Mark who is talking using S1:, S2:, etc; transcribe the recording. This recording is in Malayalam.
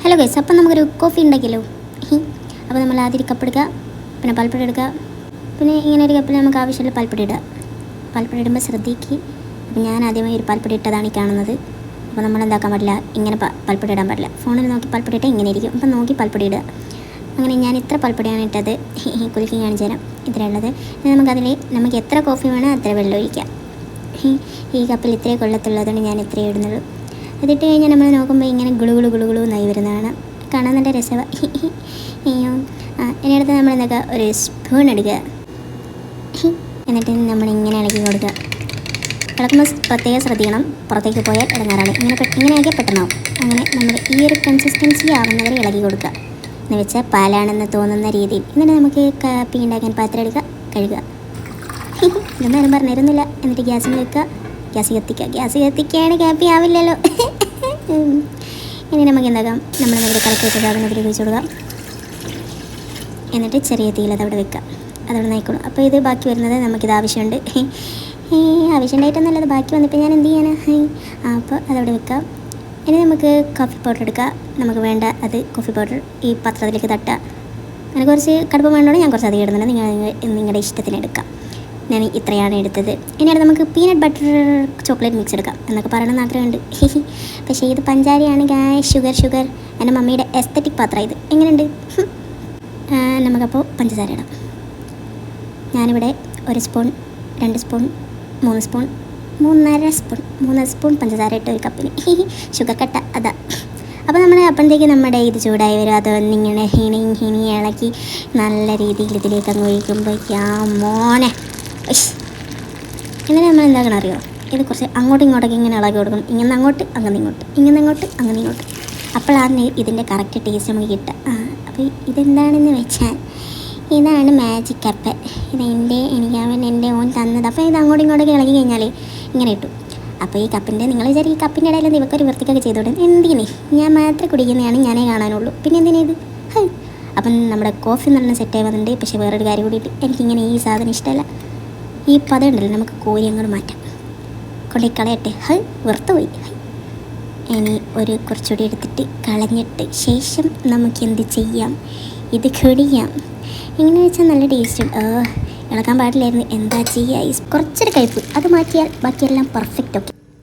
S1: ഹലോ ഗൈസ്, അപ്പം നമുക്കൊരു കോഫി ഉണ്ടാക്കിയല്ലോ. അപ്പോൾ നമ്മൾ ആദ്യം ഒരു കപ്പ് എടുക്കുക, പിന്നെ പാൽപ്പൊടി എടുക്കുക, പിന്നെ ഇങ്ങനെ ഒരു കപ്പിൽ നമുക്ക് ആവശ്യമുള്ള പാൽപ്പൊടി ഇടുക. പാൽപ്പൊടി ഇടുമ്പോൾ ശ്രദ്ധിക്കുക. അപ്പോൾ ഞാൻ ആദ്യമായി ഒരു പാൽപ്പൊടി ഇട്ടതാണ് ഈ കാണുന്നത്. അപ്പോൾ നമ്മൾ എന്താക്കാൻ പാടില്ല, ഇങ്ങനെ പാൽപ്പൊടി ഇടാൻ പാടില്ല. ഫോണിൽ നോക്കി പാൽപ്പൊടി ഇട്ടാൽ ഇങ്ങനെ ഇരിക്കും. അപ്പം നോക്കി പാൽപ്പൊടി ഇടുക. അങ്ങനെ ഞാൻ ഇത്ര പാൽപ്പൊടിയാണ് ഇട്ടത്. കുലുക്കി കാണിച്ചു തരാം. ഇത്രയുള്ളത്. നമുക്ക് എത്ര കോഫി വേണോ അത്ര വെള്ളം ഒഴിക്കാം. ഈ കപ്പിൽ ഇത്രയും കൊള്ളത്തുള്ളതുകൊണ്ട് ഞാൻ ഇത്രയും ഇടുന്നുള്ളൂ. അതിട്ട് കഴിഞ്ഞാൽ നമ്മൾ നോക്കുമ്പോൾ ഇങ്ങനെ ഗുളു എന്നായി വരുന്നതാണ്. കാണാൻ നല്ല രസമാണ്. ഇതിനടുത്ത് നമ്മൾ എന്തൊക്കെ ഒരു സ്പൂൺ എടുക്കുക. എന്നിട്ട് നമ്മളിങ്ങനെ ഇളക്കി കൊടുക്കുക. ഇളക്കുമ്പോൾ പ്രത്യേകം ശ്രദ്ധിക്കണം, പുറത്തേക്ക് പോയാൽ ഇടങ്ങാറാണ്. ഇങ്ങനെയാക്കിയാൽ പെട്ടെന്നാവും. അങ്ങനെ നമ്മൾ ഈ ഒരു കൺസിസ്റ്റൻസി ആവുന്നവരെ ഇളക്കി കൊടുക്കുക. എന്ന് വെച്ചാൽ പാലാണെന്ന് തോന്നുന്ന രീതിയിൽ. എന്നിട്ട് നമുക്ക് കാപ്പി ഉണ്ടാക്കാൻ പാത്രം എടുക്കുക, കഴുകുക. ഇതൊന്നും പറഞ്ഞിരുന്നില്ല. എന്നിട്ട് ഗ്യാസിൽ വെക്കുക, ഗ്യാസ് കത്തിക്കുകയാണ്. കാപ്പി ആവില്ലല്ലോ. ഇനി നമുക്ക് എന്താക്കാം, നമ്മൾ നമ്മുടെ കലക്കി വെച്ച സാധനത്തിലേക്ക് വെച്ച് കൊടുക്കാം. എന്നിട്ട് ചെറിയ തീയിൽ അതവിടെ വെക്കുക. അതവിടെ നയിക്കണം. അപ്പോൾ ഇത് ബാക്കി വരുന്നത് നമുക്കിത് ആവശ്യമുണ്ട്. ആവശ്യമുണ്ടായിട്ടൊന്നുമല്ല, അത് ബാക്കി വന്നപ്പോൾ ഞാൻ എന്ത് ചെയ്യാനാണ്. അപ്പോൾ അതവിടെ വെക്കാം. ഇനി നമുക്ക് കോഫി പൗഡർ എടുക്കുക. നമുക്ക് വേണ്ട അത് കോഫി പൗഡർ ഈ പാത്രത്തിലേക്ക് തട്ടുക. അങ്ങനെ കുറച്ച് കടുപ്പം വേണ്ടോണ്ട് ഞാൻ കുറച്ച് അധികം ഇടുന്നുണ്ട്. നിങ്ങളുടെ ഇഷ്ടത്തിന് എടുക്കാം. ഞാൻ ഇത്രയാണ് എടുത്തത്. ഇനിയാണ് നമുക്ക് പീനട്ട് ബട്ടർ ചോക്ലേറ്റ് മിക്സ് എടുക്കാം എന്നൊക്കെ പറയണമെന്ന് ആഗ്രഹമുണ്ട്. പക്ഷേ ഇത് പഞ്ചാരയാണ് ഷുഗർ. എൻ്റെ മമ്മിയുടെ എസ്തറ്റിക് പാത്രം ഇത്. എങ്ങനെയുണ്ട്? നമുക്കപ്പോൾ പഞ്ചസാര ഇടാം. ഞാനിവിടെ 1 സ്പൂൺ, 2 സ്പൂൺ, 3 സ്പൂൺ, 3 സ്പൂൺ പഞ്ചസാര ഇട്ട് ഒരു കപ്പിന്. ഷുഗർ കട്ട അതാ. അപ്പോൾ നമ്മൾ അപ്പോഴത്തേക്ക് നമ്മുടെ ഇത് ചൂടായി വരും. അതൊന്നിങ്ങനെ ഹിണി ഇളക്കി നല്ല രീതിയിൽ ഇതിലേക്ക് അങ്ങ് ഒഴിക്കുമ്പോൾ മോനെ. എന്നിട്ട് നമ്മൾ എന്താക്കണം അറിയോ, ഇത് കുറച്ച് അങ്ങോട്ടും ഇങ്ങോട്ടൊക്കെ ഇങ്ങനെ ഇളകി കൊടുക്കണം. ഇങ്ങനെ അങ്ങോട്ട് അങ്ങനെ ഇങ്ങോട്ട്. അപ്പോഴാണ് ഇതിൻ്റെ കറക്റ്റ് ടേസ്റ്റ് നമുക്ക് കിട്ടുക. അപ്പോൾ ഇതെന്താണെന്ന് വെച്ചാൽ ഇതാണ് മാജിക് ആപ്പിൾ. എൻ്റെ ഓൻ തന്നത്. അപ്പോൾ ഇത് അങ്ങോട്ടും ഇങ്ങോട്ടൊക്കെ ഇളകി കഴിഞ്ഞാൽ ഇങ്ങനെ ഇട്ടു. അപ്പോൾ ഈ കപ്പിൻ്റെ നിങ്ങൾ വിചാരിക്കും ഈ കപ്പിൻ്റെ ഇടയിൽ ഇവക്കൊരു വൃത്തിക്കൊക്കെ ചെയ്തോടെ. എന്തിനേ, ഞാൻ മാത്രം കുടിക്കുന്നതാണ്, ഞാനേ കാണാനുള്ളൂ. പിന്നെ എന്തിനാ ഇത്? അപ്പം നമ്മുടെ കോഫി എന്ന് പറഞ്ഞാൽ സെറ്റായി വന്നിട്ടുണ്ട്. പക്ഷേ വേറൊരു കാര്യം കൂടിയിട്ട്, എനിക്കിങ്ങനെ ഈ സാധനം ഇഷ്ടമല്ല. ഈ പദം ഉണ്ടല്ലോ, നമുക്ക് കോരി അങ്ങോട്ട് മാറ്റാം. കൊണ്ടേ കളയട്ടെ. വെറുതെ പോയി. ഇനി കുറച്ചുകൂടി എടുത്തിട്ട് കളഞ്ഞിട്ട് ശേഷം നമുക്ക് എന്ത് ചെയ്യാം, ഇത് കുടിക്കാം. ഇങ്ങനെ വെച്ചാൽ നല്ല ടേസ്റ്റും. ഇളക്കാൻ പാടില്ലായിരുന്നു. എന്താ ചെയ്യുക, കുറച്ചൊരു കയ്പ്പ് അത് മാറ്റിയാൽ ബാക്കിയെല്ലാം പെർഫെക്റ്റ്. ഓക്കെ.